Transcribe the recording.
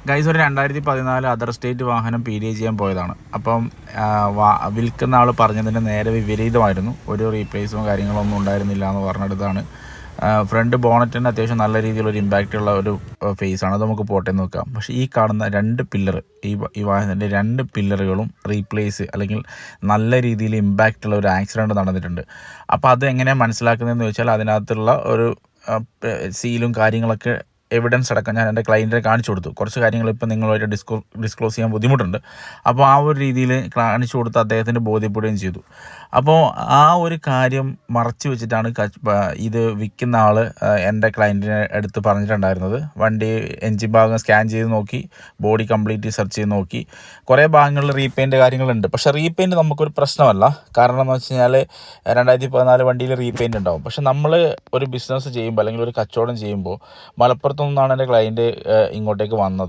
Guys ഒരു 2014 other state വാഹനം P D I ചെയ്യാൻ പോയതാണ്. അപ്പം വിൽക്കുന്ന ആൾ പറഞ്ഞതിൻ്റെ നേരെ വിപരീതമായിരുന്നു. ഒരു റീപ്ലേസും കാര്യങ്ങളൊന്നും ഉണ്ടായിരുന്നില്ല എന്ന് പറഞ്ഞെടുത്താണ്. ഫ്രണ്ട് ബോണറ്റിന് അത്യാവശ്യം നല്ല രീതിയിലൊരു ഇമ്പാക്റ്റ് ഉള്ള ഒരു ഫേസാണ്. അത് നമുക്ക് പോട്ടെ നോക്കാം. പക്ഷേ ഈ കാണുന്ന 2 പില്ലർ, ഈ വാഹനത്തിൻ്റെ 2 പില്ലറുകളും റീപ്ലേസ് അല്ലെങ്കിൽ നല്ല രീതിയിൽ ഇമ്പാക്റ്റ് ഉള്ള ഒരു ആക്സിഡൻറ്റ് നടന്നിട്ടുണ്ട്. അപ്പോൾ അത് എങ്ങനെയാണ് മനസ്സിലാക്കുന്നതെന്ന് ചോദിച്ചാൽ അതിനകത്തുള്ള ഒരു സീലും കാര്യങ്ങളൊക്കെ എവിഡൻസ് അടക്കം ഞാൻ എൻ്റെ ക്ലയൻറ്റിനെ കാണിച്ചു കൊടുത്തു. കുറച്ച് കാര്യങ്ങൾ ഇപ്പോൾ നിങ്ങളുമായിട്ട് ഡിസ്ക്ലോസ് ചെയ്യാൻ ബുദ്ധിമുട്ടുണ്ട്. അപ്പോൾ ആ ഒരു രീതിയിൽ കാണിച്ചു കൊടുത്ത് അദ്ദേഹത്തിന് ബോധ്യപ്പെടുകയും ചെയ്തു. അപ്പോൾ ആ ഒരു കാര്യം മറച്ചു വെച്ചിട്ടാണ് ഇത് വിൽക്കുന്ന ആൾ എൻ്റെ ക്ലയൻറ്റിനെ എടുത്ത് പറഞ്ഞിട്ടുണ്ടായിരുന്നത്. വണ്ടി എൻജിൻ ഭാഗം സ്കാൻ ചെയ്ത് നോക്കി, ബോഡി കംപ്ലീറ്റ് സെർച്ച് ചെയ്ത് നോക്കി, കുറേ ഭാഗങ്ങളിൽ റീപെയിൻ്റ് കാര്യങ്ങളുണ്ട്. പക്ഷേ റീപെയിൻറ്റ് നമുക്കൊരു പ്രശ്നമല്ല. കാരണം എന്ന് വെച്ച് കഴിഞ്ഞാൽ 2014 വണ്ടിയിൽ റീപെയിൻ്റ് ഉണ്ടാവും. പക്ഷെ നമ്മൾ ഒരു ബിസിനസ് ചെയ്യുമ്പോൾ അല്ലെങ്കിൽ ഒരു കച്ചവടം ചെയ്യുമ്പോൾ മലപ്പുറത്തു നിന്നാണ് എൻ്റെ ക്ലയൻറ്റ് ഇങ്ങോട്ടേക്ക് വന്നത്.